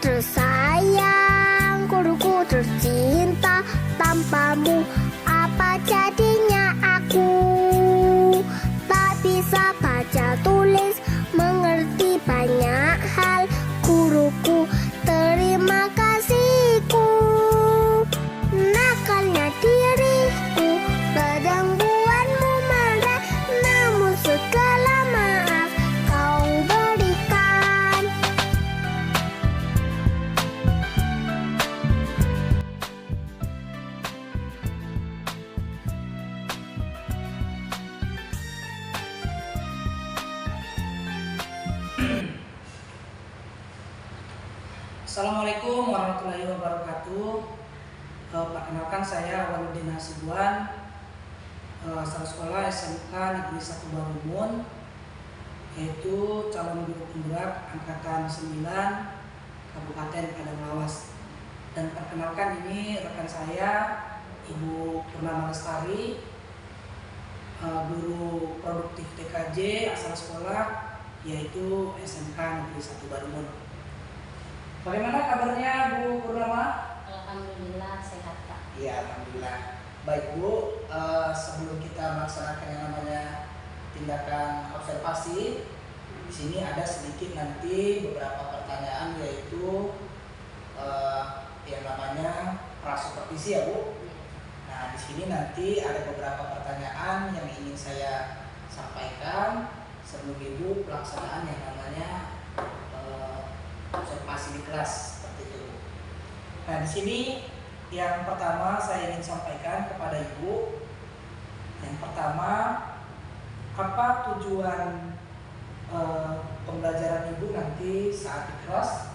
tersayang, guruku tercinta. Tanpamu apa jadinya aku? Tak bisa baca tulis, mengerti banyak hal. Guruku, terima kasihku. Nakalnya diriku, kadang buatmu marah, namun segala maaf kau berikan. Assalamualaikum warahmatullahi wabarakatuh. Perkenalkan saya Waludin Hasibuan, asal sekolah SMK Negeri 1 Barumun, yaitu calon guru penggerak angkatan 9 Kabupaten Padang Lawas. Dan perkenalkan ini rekan saya Ibu Purnama Lestari, guru produktif TKJ asal sekolah yaitu SMK Negeri 1 Barumun. Bagaimana kabarnya Bu Purnama? Alhamdulillah sehat Pak. Iya, alhamdulillah. Baik Bu, sebelum kita melaksanakan yang namanya tindakan observasi, di sini ada sedikit nanti beberapa pertanyaan, yaitu yang namanya pra-supervisi ya Bu. Nah, di sini nanti ada beberapa pertanyaan yang ingin saya sampaikan sebelum Ibu pelaksanaan yang namanya observasi di kelas seperti itu. Nah, di sini yang pertama saya ingin sampaikan kepada Ibu. Yang pertama, apa tujuan pembelajaran Ibu nanti saat di kelas?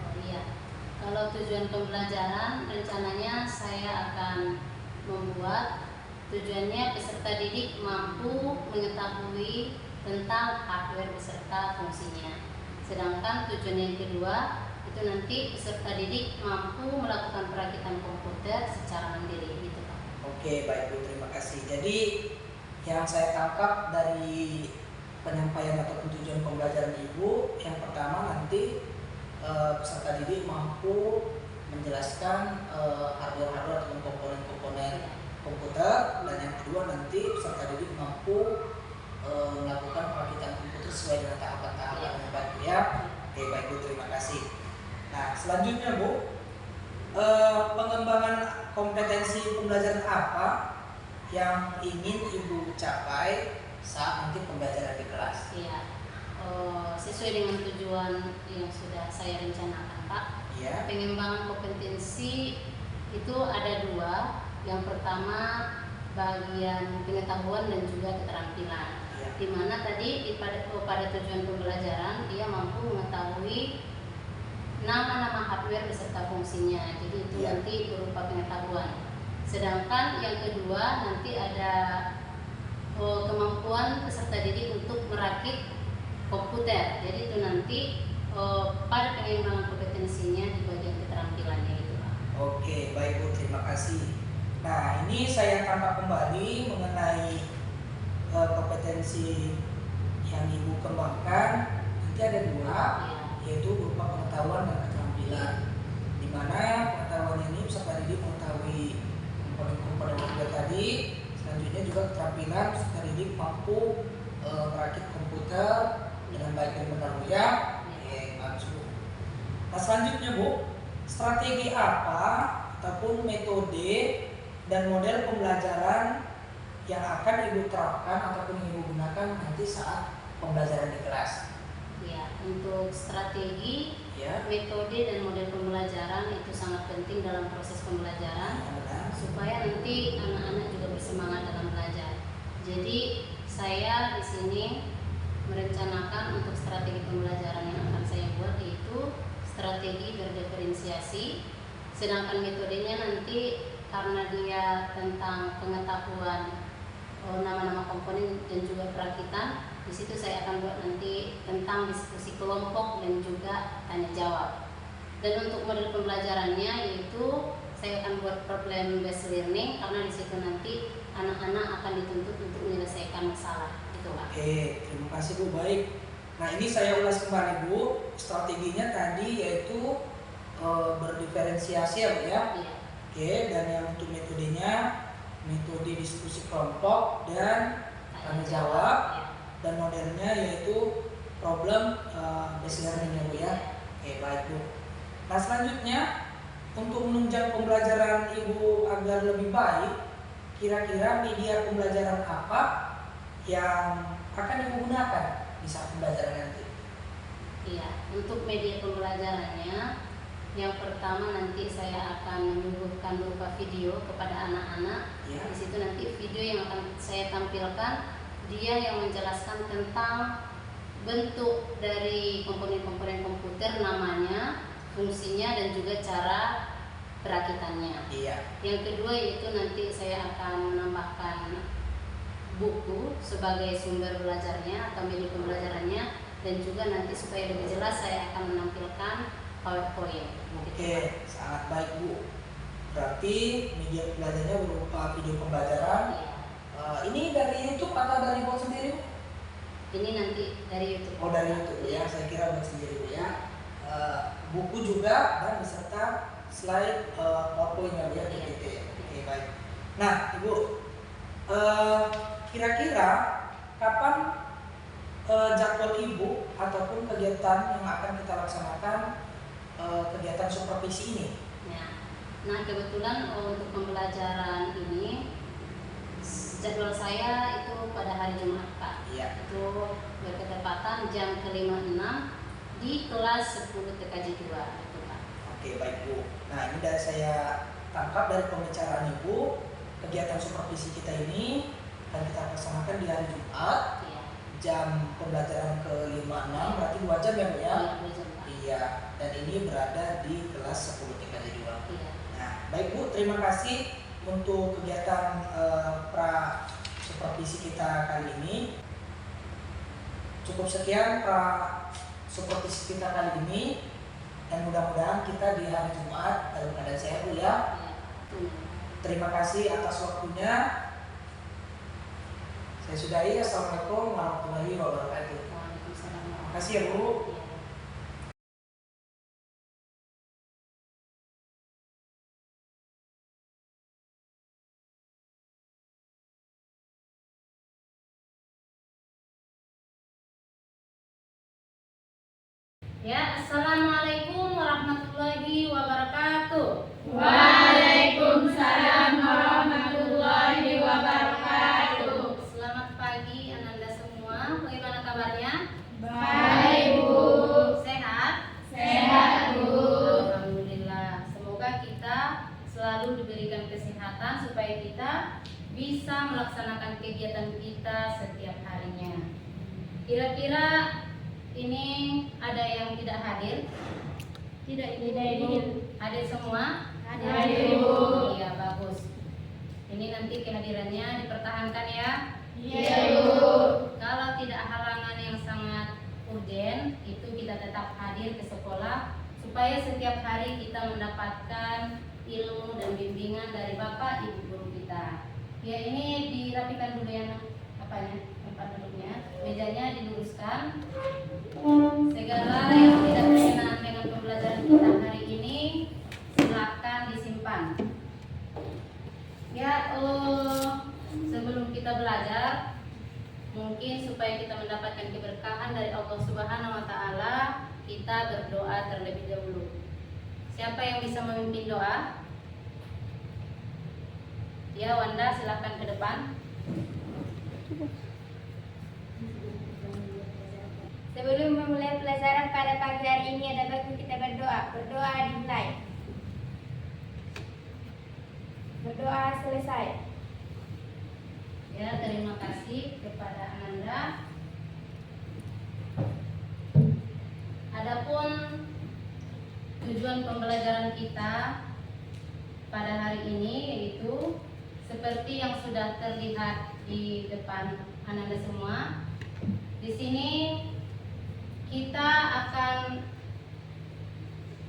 Oh iya, kalau tujuan pembelajaran rencananya saya akan membuat tujuannya peserta didik mampu mengetahui tentang hardware beserta fungsinya. Sedangkan tujuan yang kedua itu nanti peserta didik mampu melakukan perakitan komputer secara mandiri, gitu Pak. Oke, baik Bu, terima kasih. Jadi yang saya tangkap dari penyampaian ataupun tujuan pembelajaran Ibu, yang pertama nanti peserta didik mampu menjelaskan hardware ataupun komponen-komponen komputer, dan yang kedua nanti peserta didik mampu melakukan perakitan komputer sesuai dengan tahapan-tahapan yang baik ya. Oke, baik Bu, terima kasih. Nah, selanjutnya Bu, pengembangan kompetensi pembelajaran apa yang ingin Ibu capai saat nanti pembelajaran di kelas? Iya, sesuai dengan tujuan yang sudah saya rencanakan Pak. Iya. Pengembangan kompetensi itu ada dua. Yang pertama bagian pengetahuan dan juga keterampilan. Di mana tadi pada tujuan pembelajaran dia mampu mengetahui nama-nama hardware beserta fungsinya. Jadi itu nanti berupa pengetahuan. Sedangkan yang kedua nanti ada kemampuan peserta didik untuk merakit komputer. Jadi itu nanti pada pengembangan kompetensinya di bagian keterampilannya itu Pak. Oke, baik Bu, terima kasih. Nah, ini saya tangkap kembali mengenai kompetensi yang Ibu kembangkan. Nanti ada dua, yaitu berupa pengetahuan dan keterampilan. Di mana pengetahuan ini peserta didik mengetahui komponen-komponen komputer tadi. Selanjutnya juga keterampilan peserta didik mampu merakit komputer dengan baik dan benar Bu ya. Oke, bagus Bu. Nah, selanjutnya Bu, strategi apa ataupun metode dan model pembelajaran yang akan Ibu terapkan ataupun Ibu gunakan nanti saat pembelajaran di kelas? Ya, untuk strategi, metode dan model pembelajaran itu sangat penting dalam proses pembelajaran supaya nanti anak-anak juga bersemangat dalam belajar. Jadi saya di sini merencanakan untuk strategi pembelajaran yang akan saya buat, yaitu strategi berdiferensiasi. Sedangkan metodenya nanti karena dia tentang pengetahuan nama-nama komponen dan juga perakitan, di situ saya akan buat nanti tentang diskusi kelompok dan juga tanya jawab. Dan untuk model pembelajarannya yaitu saya akan buat problem based learning, karena di situ nanti anak-anak akan dituntut untuk menyelesaikan masalah. Itu Pak. Oke, terima kasih Bu. Baik. Nah, ini saya ulas kembali Bu. Strateginya tadi yaitu berdiferensiasi ya Bu ya. Iya. Oke, dan yang untuk metodenya metode diskusi kelompok dan tanya jawab, Iya. dan modelnya yaitu problem based learning ya Bu ya. Oke, baik Bu. Nah, selanjutnya untuk menunjang pembelajaran Ibu agar lebih baik, kira-kira media pembelajaran apa yang akan Ibu gunakan di saat pembelajaran nanti? Iya, untuk media pembelajarannya, yang pertama nanti saya akan menyuguhkan berupa video kepada anak-anak. Ya. Di situ nanti video yang akan saya tampilkan, dia yang menjelaskan tentang bentuk dari komponen-komponen komputer, namanya, fungsinya, dan juga cara perakitannya. Iya. Yang kedua yaitu nanti saya akan menambahkan buku sebagai sumber belajarnya atau media pembelajarannya, dan juga nanti supaya lebih jelas saya akan menampilkan PowerPoint. Oke, sangat baik Bu. Berarti media pembelajarannya berupa video pembelajaran. Iya. Ini dari YouTube atau dari buat sendiri Bu? Ini nanti dari YouTube. Oh, dari YouTube ya, saya kira buat sendiri Bu ya. Buku juga dan beserta slide PowerPoint ya PPT. Oke, baik. Nah, Ibu, kira-kira kapan jadwal Ibu ataupun kegiatan yang akan kita laksanakan kegiatan supervisi ini? Ya. Nah, kebetulan untuk pembelajaran ini jadwal saya itu pada hari Jumat Pak. Iya. Itu berketepatan jam ke-5.06 di kelas 10 TKJ 2 itu Pak. Oke, baik Bu. Nah, ini dari saya tangkap dari pembicaraan Ibu, kegiatan supervisi kita ini akan kita laksanakan di hari Jumat, Iya. jam pembelajaran ke-56, berarti 2 jam ya Bu ya? Iya, 2 jam, Pak. Iya, dan ini berada di kelas 10 TKJ 2. Iya. Nah, baik Bu, terima kasih untuk kegiatan pra supervisi kita kali ini. Cukup sekian pra supervisi kita kali ini, dan mudah-mudahan kita di hari Jumat dalam keadaan sehat Bu ya. Iya. Terima kasih atas waktunya. Saya sudahi. Assalamualaikum warahmatullahi wabarakatuh. Waalaikumsalam. Terima kasih ya Bu. Iya. Ya, Assalamualaikum warahmatullahi wabarakatuh. Waalaikumsalam warahmatullahi wabarakatuh. Selamat pagi Ananda semua. Bagaimana kabarnya? Baik, Bu. Sehat? Sehat, Bu. Alhamdulillah. Semoga kita selalu diberikan kesehatan supaya kita bisa melaksanakan kegiatan kita setiap harinya. Kira-kira ini ada yang tidak hadir? Tidak, Ibu. Hadir semua? Hadir, Bu. Iya, bagus. Ini nanti kehadirannya dipertahankan ya. Iya, Bu. Kalau tidak halangan yang sangat urgen, itu kita tetap hadir ke sekolah supaya setiap hari kita mendapatkan ilmu dan bimbingan dari Bapak Ibu guru kita. Ya, ini dirapikan dulu ya apanya, tempat duduknya, mejanya diluruskan. Segala yang tidak berkenaan dengan pembelajaran kita hari ini silakan disimpan. Ya, sebelum kita belajar, mungkin supaya kita mendapatkan keberkahan dari Allah Subhanahu wa taala, kita berdoa terlebih dahulu. Siapa yang bisa memimpin doa? Ya, Wanda, silakan ke depan. Sebelum memulai pelajaran pada pagi hari ini, ada baiknya kita berdoa. Berdoa dimulai. Berdoa selesai. Ya, terima kasih kepada Ananda. Adapun tujuan pembelajaran kita pada hari ini yaitu seperti yang sudah terlihat di depan Ananda semua. Di sini kita akan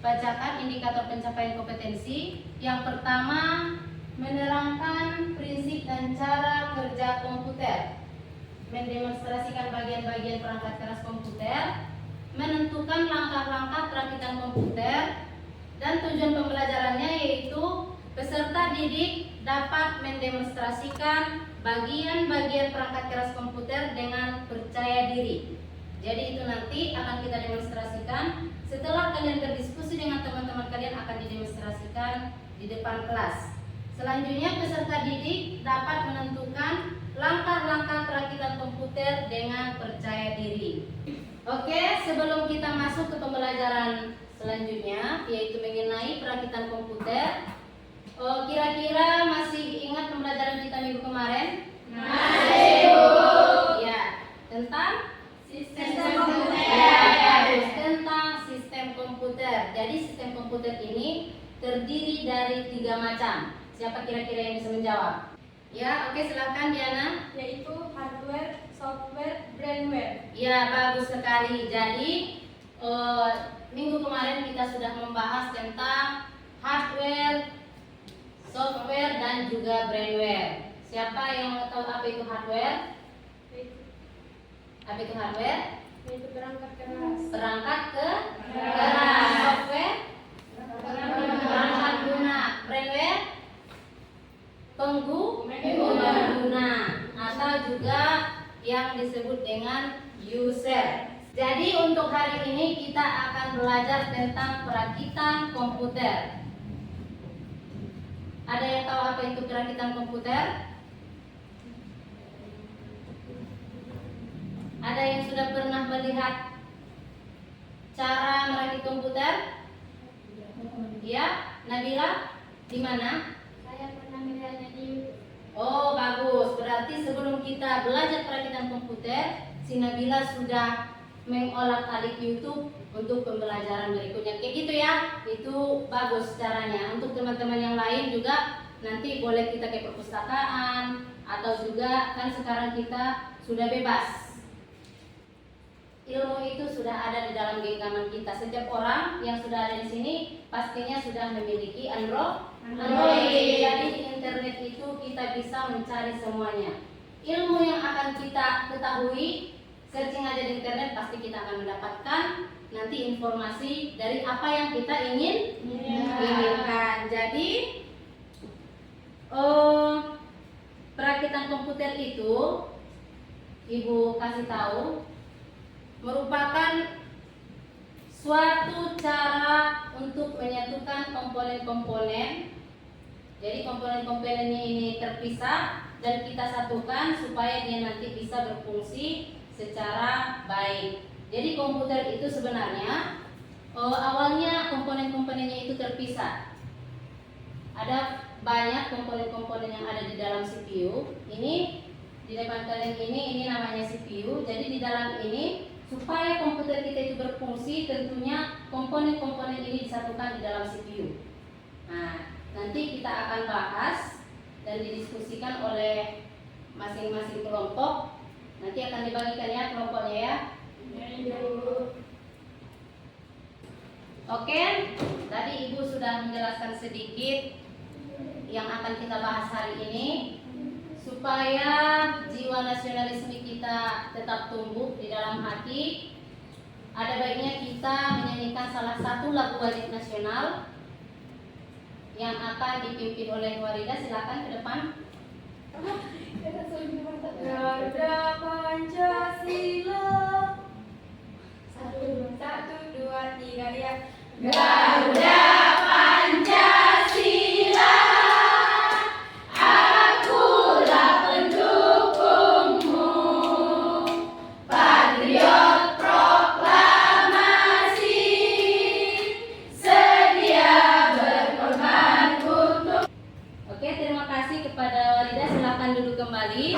bacakan indikator pencapaian kompetensi. Yang pertama, menerangkan prinsip dan cara kerja komputer. mendemonstrasikan bagian-bagian perangkat keras komputer, menentukan langkah-langkah perakitan komputer, dan tujuan pembelajarannya yaitu peserta didik dapat mendemonstrasikan bagian-bagian perangkat keras komputer dengan percaya diri. Jadi itu nanti akan kita demonstrasikan setelah kalian berdiskusi dengan teman-teman kalian, akan didemonstrasikan di depan kelas. Selanjutnya peserta didik dapat menentukan langkah-langkah perakitan komputer dengan percaya diri. Oke, sebelum kita masuk ke pembelajaran selanjutnya yaitu mengenai perakitan komputer, kira-kira masih ingat pembelajaran kita minggu kemarin? Masih, Bu. Ya, tentang Sistem komputer. Ya, tentang sistem komputer. Jadi sistem komputer ini terdiri dari 3 macam. Siapa kira-kira yang bisa menjawab? Ya, oke, silakan Diana. Yaitu hardware, software, brainware. Ya, bagus sekali. Jadi minggu kemarin kita sudah membahas tentang hardware, software, dan juga brainware. Siapa yang tahu apa itu hardware? Apa itu hardware? Yaitu perangkat keras. Perangkat keras. Software? Perangkat guna. Brainware? Pengguna. Atau juga yang disebut dengan user. Jadi untuk hari ini kita akan belajar tentang perakitan komputer. Ada yang tahu apa itu perakitan komputer? Ada yang sudah pernah melihat cara merakit komputer? Ya, Nabila, di mana? Saya pernah melihatnya di YouTube. Oh, bagus. Berarti sebelum kita belajar perakitan komputer, si Nabila sudah mengolak-alik YouTube untuk pembelajaran berikutnya. Kayak gitu ya. Itu bagus caranya. Untuk teman-teman yang lain juga nanti boleh kita ke perpustakaan atau juga kan sekarang kita sudah bebas. Ilmu itu sudah ada di dalam genggaman kita. Setiap orang yang sudah ada di sini pastinya sudah memiliki Android. Jadi di internet itu kita bisa mencari semuanya. Ilmu yang akan kita ketahui, searching aja di internet, pasti kita akan mendapatkan nanti informasi dari apa yang kita inginkan. Jadi perakitan komputer itu Ibu kasih tahu merupakan suatu cara untuk menyatukan komponen-komponen. Jadi komponen-komponennya ini terpisah dan kita satukan supaya dia nanti bisa berfungsi secara baik. Jadi komputer itu sebenarnya awalnya komponen-komponennya itu terpisah. Ada banyak komponen-komponen yang ada di dalam CPU. Ini di depan kalian ini namanya CPU. Jadi di dalam ini supaya komputer kita itu berfungsi, tentunya komponen-komponen ini disatukan di dalam CPU. Nah, nanti kita akan bahas dan didiskusikan oleh masing-masing kelompok. Nanti akan dibagikan ya kelompoknya ya. Oke, tadi Ibu sudah menjelaskan sedikit yang akan kita bahas hari ini. Supaya jiwa nasionalisme kita tetap tumbuh di dalam hati, ada baiknya kita menyanyikan salah satu lagu wajib nasional yang akan dipimpin oleh Warida. Silakan ke depan. Garuda Pancasila. 1, 2, 3 ya. Garuda Pancasila, akulah pendukungmu, patriot proklamasi, sedia berkorban untuk. Oke, terima kasih kepada Warida. Silakan duduk kembali.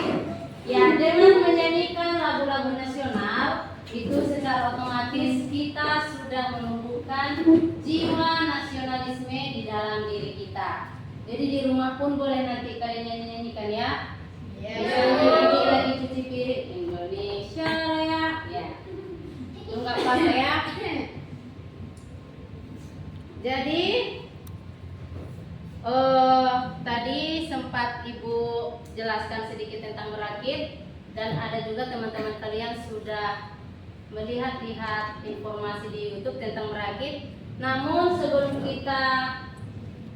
Ya, dengan menyanyikan lagu-lagu nasional itu secara otomatis kita sudah menumbuhkan jiwa nasionalisme di dalam diri kita. Jadi di rumah pun boleh nanti kalian nyanyi-nyanyikan ya. Lagi cuci piring Indonesia Raya. Ya. Itu nggak apa-apa ya. Jadi tadi sempat Ibu jelaskan sedikit tentang merakit. dan ada juga teman-teman kalian sudah melihat informasi di YouTube tentang merakit. Namun sebelum kita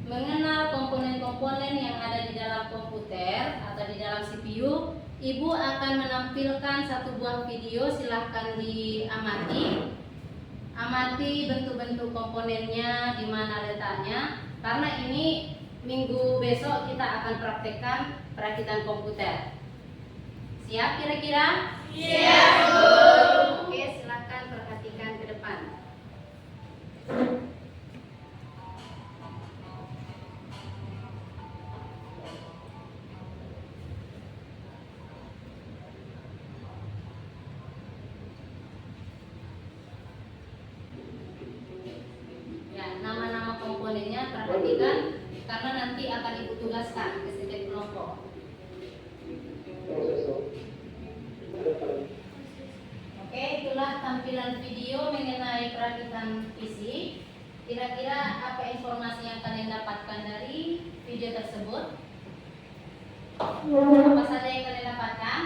mengenal komponen-komponen yang ada di dalam komputer atau di dalam CPU, Ibu akan menampilkan satu buah video, silahkan diamati. Amati bentuk-bentuk komponennya, di mana letaknya, karena ini minggu besok kita akan praktekkan perakitan komputer. Siap kira-kira? Siap, Bu. Oke, silakan perhatikan ke depan. Ya, nama-nama komponennya perhatikan karena nanti akan Ibu tugaskan ke setiap kelompok. Oke, itulah tampilan video mengenai perakitan PC. Kira-kira apa informasi yang kalian dapatkan dari video tersebut? Apa saja yang kalian dapatkan?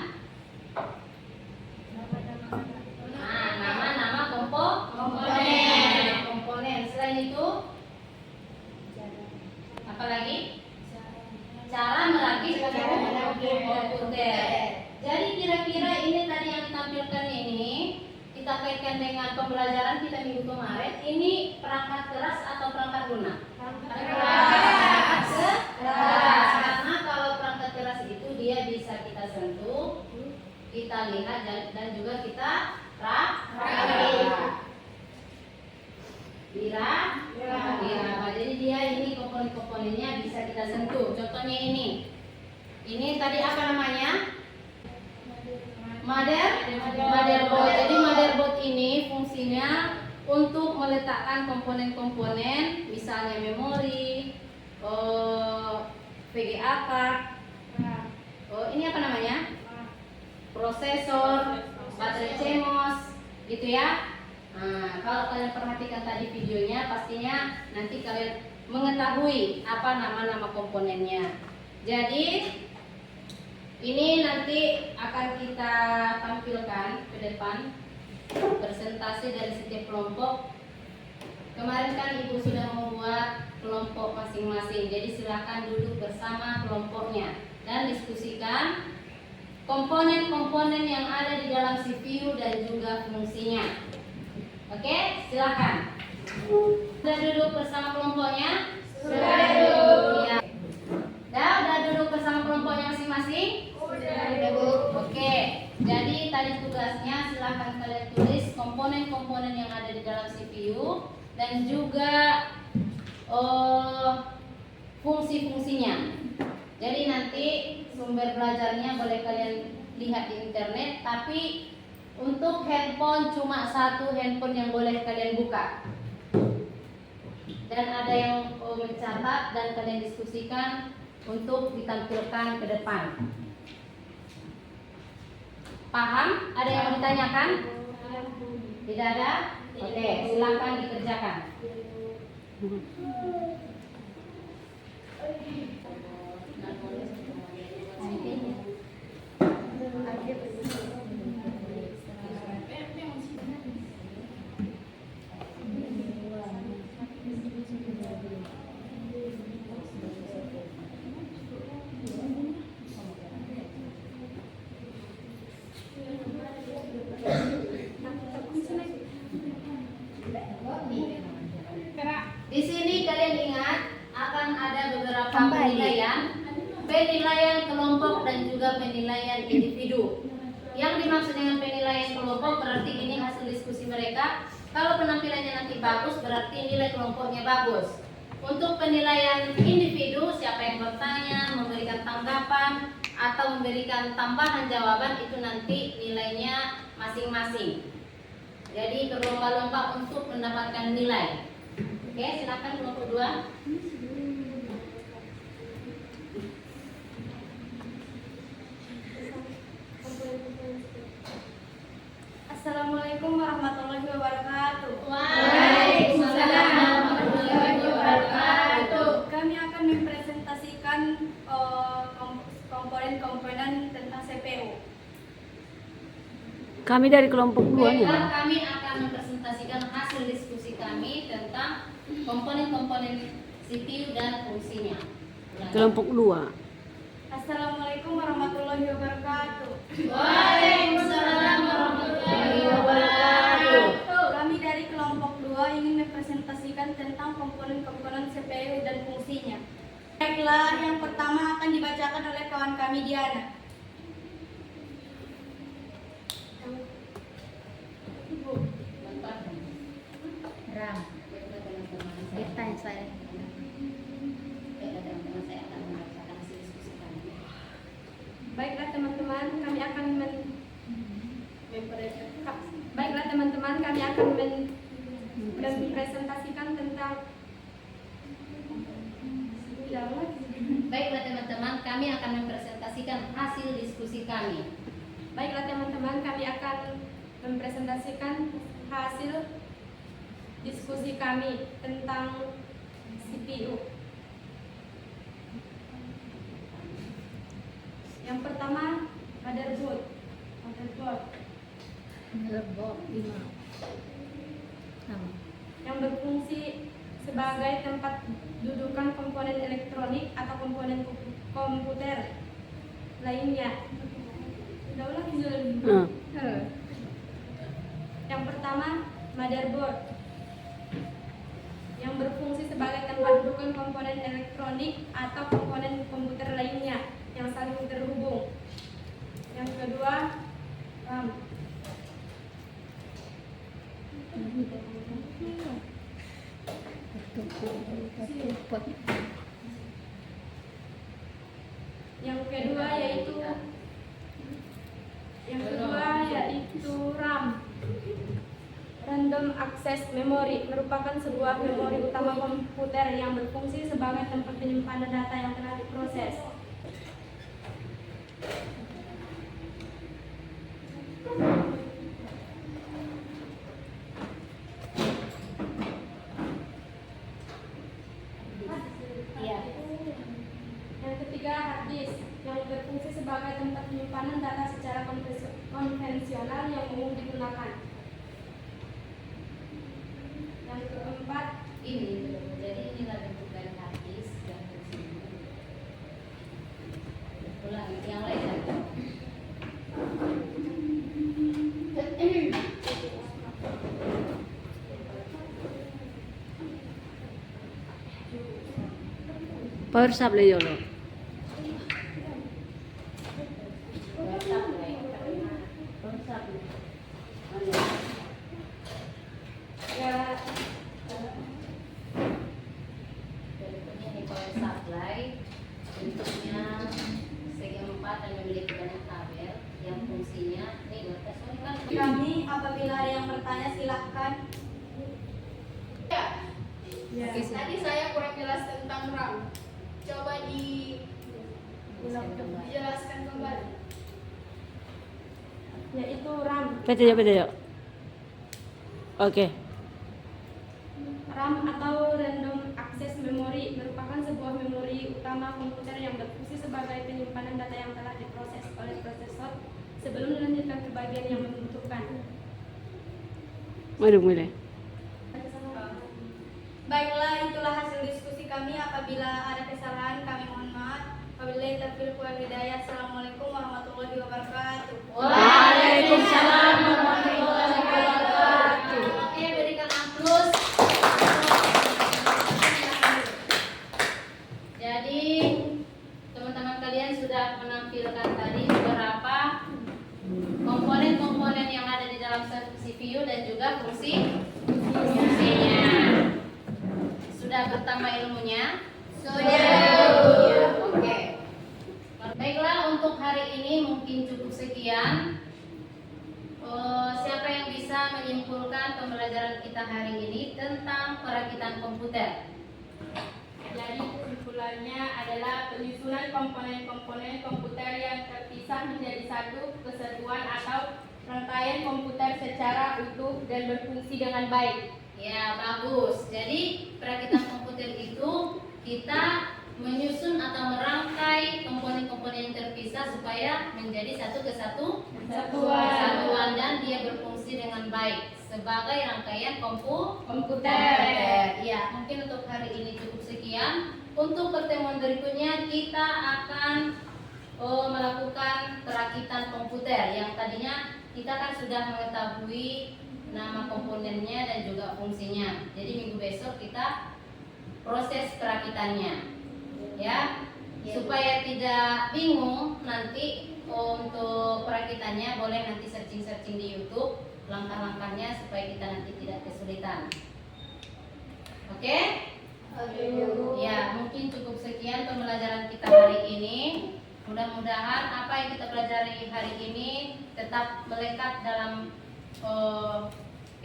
Nah, nama-nama komponen. Selain itu, apa lagi? Cara merakit komputer. Jadi kira-kira ini tadi yang ditampilkan ini kita kaitkan dengan pembelajaran kita minggu kemarin. Ini perangkat keras atau perangkat lunak? Perangkat keras. Karena kalau perangkat keras itu dia bisa kita sentuh, kita lihat dan juga kita rakit. Diraba. Jadi dia ini komponen-komponennya bisa kita sentuh. Contohnya ini. Ini tadi apa namanya? Motherboard. Jadi motherboard ini fungsinya untuk meletakkan komponen-komponen, misalnya memori, VGA card, ini apa namanya? Prosesor, baterai CMOS, gitu ya. Nah, kalau kalian perhatikan tadi videonya, pastinya nanti kalian mengetahui apa nama-nama komponennya. Jadi ini nanti akan kita tampilkan ke depan presentasi dari setiap kelompok. Kemarin kan Ibu sudah membuat kelompok masing-masing, jadi silakan duduk bersama kelompoknya dan diskusikan komponen-komponen yang ada di dalam CPU dan juga fungsinya. Oke, silakan. Sudah duduk bersama kelompoknya? Sudah duduk. Ya. Udah duduk bersama kelompoknya masing-masing? Sudah, Bu. Oke. Jadi tadi tugasnya silakan kalian tulis komponen-komponen yang ada di dalam CPU dan juga fungsi-fungsinya. Jadi nanti sumber belajarnya boleh kalian lihat di internet, tapi untuk handphone cuma satu handphone yang boleh kalian buka. Dan ada yang mencatat dan kalian diskusikan untuk ditampilkan ke depan. Paham? Ada yang mau ditanyakan? Tidak ada? Oke, silakan dikerjakan. Di sini kalian ingat akan ada beberapa penilaian kelompok dan juga penilaian individu. Yang dimaksud dengan penilaian kelompok berarti ini hasil diskusi mereka. Kalau penampilannya nanti bagus berarti nilai kelompoknya bagus. Untuk penilaian individu, siapa yang bertanya, memberikan tanggapan atau memberikan tambahan jawaban, itu nanti nilainya masing-masing. Jadi berlomba-lomba untuk mendapatkan nilai. Oke, silakan kelompok 2. Assalamualaikum warahmatullahi wabarakatuh. Waalaikumsalam warahmatullahi wabarakatuh. Kami akan mempresentasikan komponen-komponen tentang CPU. Kami dari kelompok 2 nya. Baiklah, kami akan mempresentasikan hasil diskusi kami tentang komponen-komponen CPU dan fungsinya. Kelompok 2. Assalamualaikum warahmatullahi wabarakatuh. Waalaikumsalam warahmatullahi wabarakatuh. Kami dari kelompok 2 ingin mempresentasikan tentang komponen-komponen CPU dan fungsinya. Baiklah, yang pertama akan dibacakan oleh kawan kami Diana. RAM. Tanya saya. Saya akan membacakan hasil diskusi kami. Baiklah teman-teman, kami akan mempresentasikan tentang Baiklah teman-teman, kami akan mempresentasikan hasil diskusi kami. Baiklah teman-teman, kami akan mempresentasikan hasil diskusi kami tentang CPU. Yang pertama, motherboard. Yang berfungsi sebagai tempat dudukan komponen elektronik atau komponen komputer lainnya. Yang pertama, motherboard. Yang berfungsi sebagai tempat dudukan komponen elektronik atau komponen komputer lainnya yang saling terhubung. Yang kedua, RAM. Yang kedua yaitu RAM. Random Access Memory merupakan sebuah memori utama komputer yang berfungsi sebagai tempat penyimpanan data yang telah diproses. Yang ketiga, hard disk yang berfungsi sebagai tempat penyimpanan data secara konvensional yang umum digunakan. Yang keempat, Jadi inilah bentuk dari hard disk dan fungsinya. Ulangi yang lain lagi. Power supply dulu. ya, Berikutnya ini power supply, bentuknya segi 4 dan memiliki banyak kabel yang fungsinya ini kan kami apabila ada yang bertanya silahkan. Ya. Tadi saya kurang jelas tentang RAM. Coba dijelaskan kembali. Yaitu RAM. Pete. Oke. RAM atau Random Access Memory merupakan sebuah memori utama komputer yang berfungsi sebagai penyimpanan data yang telah diproses oleh prosesor sebelum dilanjutkan ke bagian yang membutuhkan. Mulai. Baiklah, itulah hasil diskusi kami. Apabila ada kesalahan, kami mohon maaf. Wabillahi taufiq wal hidayah. Assalamualaikum warahmatullahi wabarakatuh. Waalaikumsalam warahmatullahi wabarakatuh. Oke, berikan aplaus. Jadi teman-teman kalian sudah menampilkan tadi beberapa komponen-komponen yang ada di dalam CPU dan juga fungsinya. Sudah bertambah ilmunya? Sudah. Ya, oke. Baiklah, untuk hari ini mungkin cukup sekian. Siapa yang bisa menyimpulkan pembelajaran kita hari ini tentang perakitan komputer? Jadi kesimpulannya adalah penyusunan komponen-komponen komputer yang terpisah menjadi satu kesatuan atau rangkaian komputer secara utuh dan berfungsi dengan baik. Ya, bagus. Jadi perakitan komputer itu kita menyusun atau merangkai komponen-komponen yang terpisah supaya menjadi satu kesatuan dan dia berfungsi dengan baik sebagai rangkaian Komputer. Ya, mungkin untuk hari ini cukup sekian. Untuk pertemuan berikutnya kita akan melakukan perakitan komputer yang tadinya kita kan sudah mengetahui nama komponennya dan juga fungsinya. Jadi minggu besok kita proses perakitannya, ya. Supaya tidak bingung nanti untuk perakitannya boleh nanti searching di YouTube langkah-langkahnya supaya kita nanti tidak kesulitan. Oke? Ya, mungkin cukup sekian pembelajaran kita hari ini. Mudah-mudahan apa yang kita pelajari hari ini tetap melekat dalam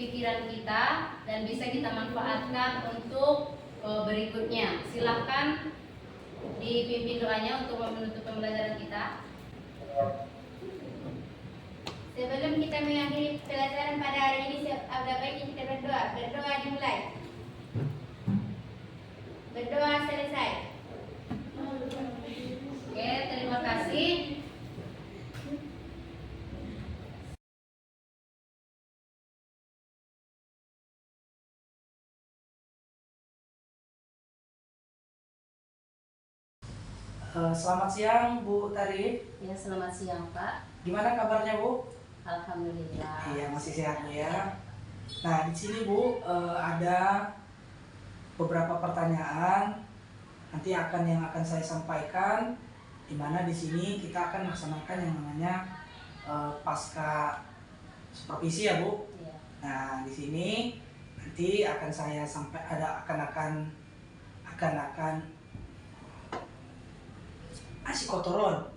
pikiran kita dan bisa kita manfaatkan untuk berikutnya. Silahkan dipimpin doanya untuk menutup pembelajaran kita. Sebelum kita mengakhiri pelajaran pada hari ini, ada baiknya kita berdoa. Berdoa dimulai. Berdoa selesai. Oke, terima kasih. Selamat siang Bu Tari. Ya, selamat siang Pak. Gimana kabarnya Bu? Alhamdulillah. Iya, masih sehat Bu ya. Nah, di sini Bu ada beberapa pertanyaan nanti yang akan saya sampaikan, di mana di sini kita akan melaksanakan yang namanya pasca supervisi ya Bu. Iya. Nah, di sini nanti akan saya akan asikotoron.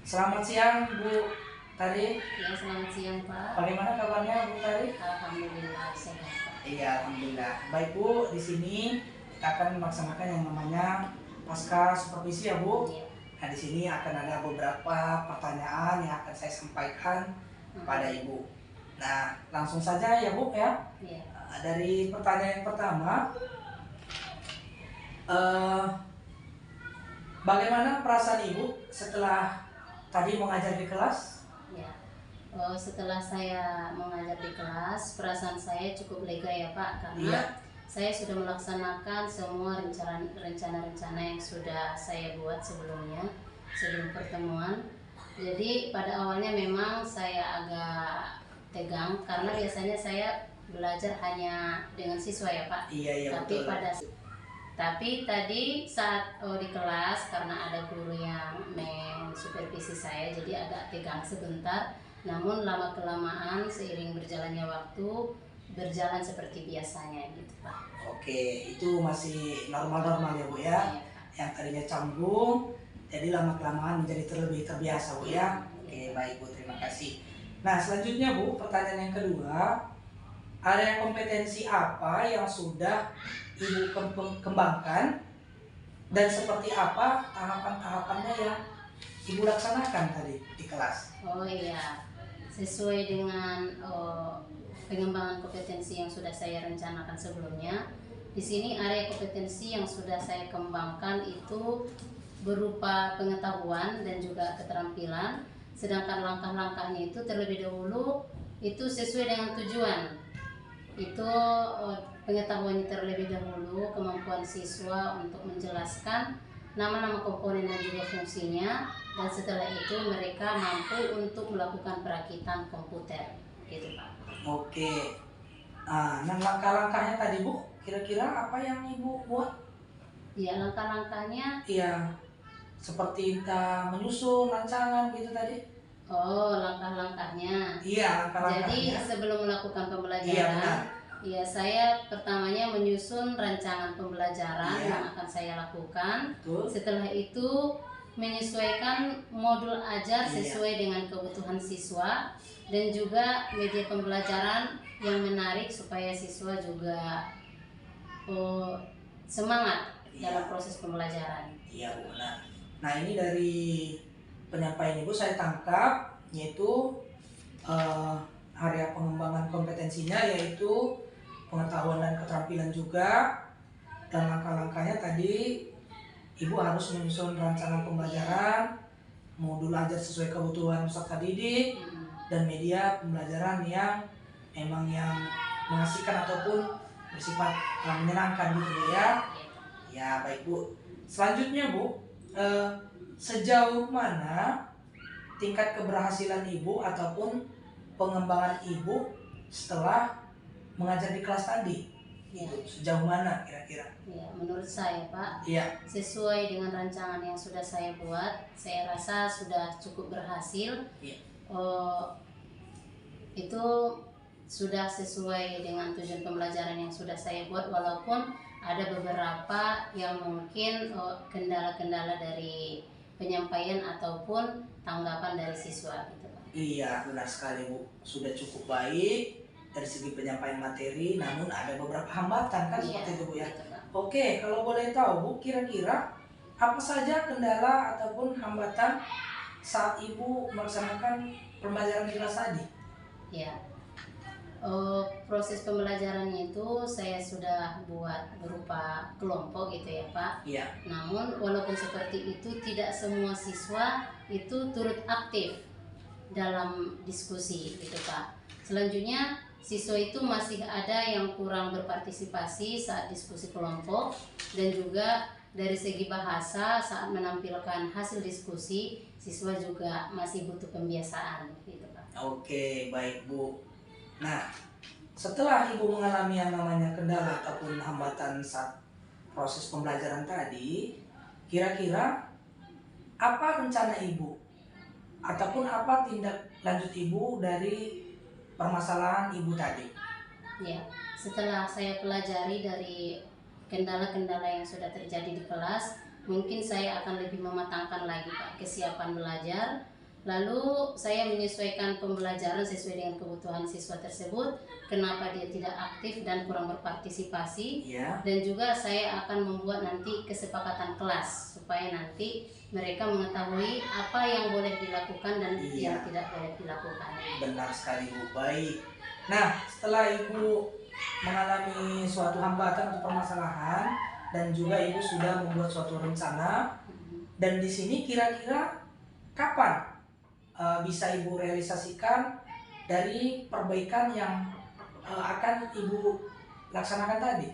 Selamat siang Bu Tari. Ya, selamat siang Pak. Bagaimana kabarnya Bu Tari? Alhamdulillah sehat Pak. Iya, alhamdulillah. Baik Bu, di sini kita akan melaksanakan yang namanya pasca supervisi ya Bu. Iya. Nah, di sini akan ada beberapa pertanyaan yang akan saya sampaikan kepada Ibu. Nah, langsung saja ya Bu ya. Iya. Dari pertanyaan yang pertama, bagaimana perasaan Ibu setelah tadi mengajar di kelas? Ya. Setelah saya mengajar di kelas, perasaan saya cukup lega ya Pak, karena Iya. saya sudah melaksanakan semua rencana-rencana yang sudah saya buat sebelum pertemuan. Jadi pada awalnya memang saya agak tegang karena biasanya saya belajar hanya dengan siswa ya Pak. Iya, Tapi betul. Tapi tadi saat di kelas karena ada guru yang mensupervisi saya, jadi agak tegang sebentar. Namun lama kelamaan seiring berjalannya waktu berjalan seperti biasanya gitu Pak. Oke, itu masih normal-normal ya Bu ya. Iya. Yang tadinya canggung, jadi lama kelamaan menjadi terlebih terbiasa Bu ya. Oke, baik Bu, terima kasih. Nah, selanjutnya Bu, pertanyaan yang kedua, area kompetensi apa yang sudah Ibu kembangkan dan seperti apa tahapan-tahapannya yang Ibu laksanakan tadi di kelas? Oh iya, sesuai dengan pengembangan kompetensi yang sudah saya rencanakan sebelumnya. Di sini area kompetensi yang sudah saya kembangkan itu berupa pengetahuan dan juga keterampilan. Sedangkan langkah-langkahnya itu terlebih dahulu itu sesuai dengan tujuan. Itu pengetahuannya terlebih dahulu, kemampuan siswa untuk menjelaskan nama-nama komponen dan juga fungsinya, dan setelah itu mereka mampu untuk melakukan perakitan komputer gitu Pak. Oke. Nah, langkah-langkahnya tadi Bu, kira-kira apa yang Ibu buat? Ya, langkah-langkahnya Iya, seperti kita menyusun rancangan gitu tadi. langkah-langkahnya. Iya, Jadi langkah-langkahnya. sebelum melakukan Iya, pembelajaran, benar. ya saya pertamanya menyusun rancangan pembelajaran Iya. yang akan saya lakukan. Betul. Setelah itu menyesuaikan modul ajar Iya. sesuai dengan kebutuhan siswa dan juga media pembelajaran yang menarik supaya siswa juga semangat Iya. dalam proses pembelajaran. Iya Bu, benar. Nah, ini dari penyampaian Ibu saya tangkap yaitu area pengembangan kompetensinya yaitu pengetahuan dan keterampilan juga, dan langkah-langkahnya tadi Ibu harus menyusun rancangan pembelajaran, modul ajar sesuai kebutuhan peserta didik, dan media pembelajaran yang memang yang mengasihkan ataupun bersifat menyenangkan gitu Bu ya. Ya baik Bu. Selanjutnya Bu, sejauh mana tingkat keberhasilan Ibu ataupun pengembangan Ibu setelah mengajar di kelas tadi? Gitu. Sejauh mana kira-kira? Ya, menurut saya Pak, Iya. sesuai dengan rancangan yang sudah saya buat, saya rasa sudah cukup berhasil. Iya. Itu sudah sesuai dengan tujuan pembelajaran yang sudah saya buat, walaupun ada beberapa yang mungkin kendala-kendala dari penyampaian ataupun tanggapan dari siswa gitu Pak. Iya, benar sekali Bu. Sudah cukup baik dari segi penyampaian materi, namun ada beberapa hambatan kan seperti itu Bu ya. Gitu, Pak. Oke, kalau boleh tahu Bu, kira-kira apa saja kendala ataupun hambatan saat Ibu melaksanakan pembelajaran di kelas tadi? Ya, proses pembelajarannya itu saya sudah buat berupa kelompok gitu ya Pak. Iya. Namun walaupun seperti itu, tidak semua siswa itu turut aktif dalam diskusi gitu Pak. Selanjutnya siswa itu masih ada yang kurang berpartisipasi saat diskusi kelompok, dan juga dari segi bahasa saat menampilkan hasil diskusi, siswa juga masih butuh pembiasaan gitu Pak. Oke, baik Bu. Nah, setelah Ibu mengalami yang namanya kendala ataupun hambatan saat proses pembelajaran tadi, kira-kira apa rencana Ibu ataupun apa tindak lanjut Ibu dari permasalahan Ibu tadi? Ya, setelah saya pelajari dari kendala-kendala yang sudah terjadi di kelas, mungkin saya akan lebih mematangkan lagi Pak kesiapan belajar. Lalu saya menyesuaikan pembelajaran sesuai dengan kebutuhan siswa tersebut, kenapa dia tidak aktif dan kurang berpartisipasi. Iya. Dan juga saya akan membuat nanti kesepakatan kelas supaya nanti mereka mengetahui apa yang boleh dilakukan dan yang tidak boleh dilakukan. Benar sekali Bu, baik. Nah, setelah Ibu mengalami suatu hambatan atau permasalahan dan juga Ibu sudah membuat suatu rencana, dan di sini kira-kira kapan bisa Ibu realisasikan dari perbaikan yang akan Ibu laksanakan tadi?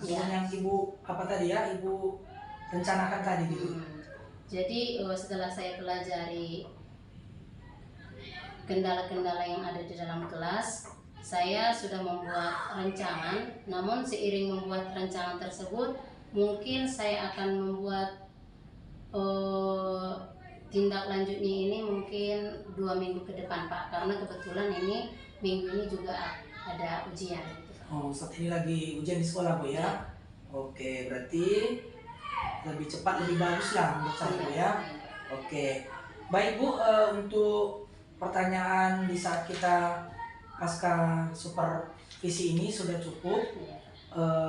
Ya. Yang Ibu apa tadi ya, Ibu rencanakan tadi gitu. Jadi setelah saya pelajari kendala-kendala yang ada di dalam kelas, saya sudah membuat rancangan. Namun seiring membuat rancangan tersebut, mungkin saya akan membuat tindak lanjutnya ini mungkin 2 minggu ke depan Pak, karena kebetulan ini minggu ini juga ada ujian gitu, Pak. Oh, saat ini lagi ujian di sekolah Bu ya? Oke, berarti lebih cepat lebih bagus lah menurut saya Bu ya. Oke, baik Bu, untuk pertanyaan di saat kita pasca supervisi ini sudah cukup.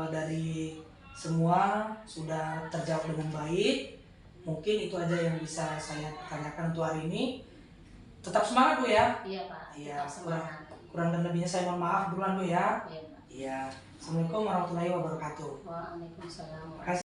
Dari semua sudah terjawab dengan baik. Mungkin itu aja yang bisa saya tanyakan untuk hari ini. Tetap semangat Bu ya. Iya Pak. Iya, tetap semangat. kurang dan lebihnya saya mohon maaf duluan Bu ya. Iya Pak. Iya. Assalamualaikum warahmatullahi wabarakatuh. Waalaikumsalam. Terima kasih.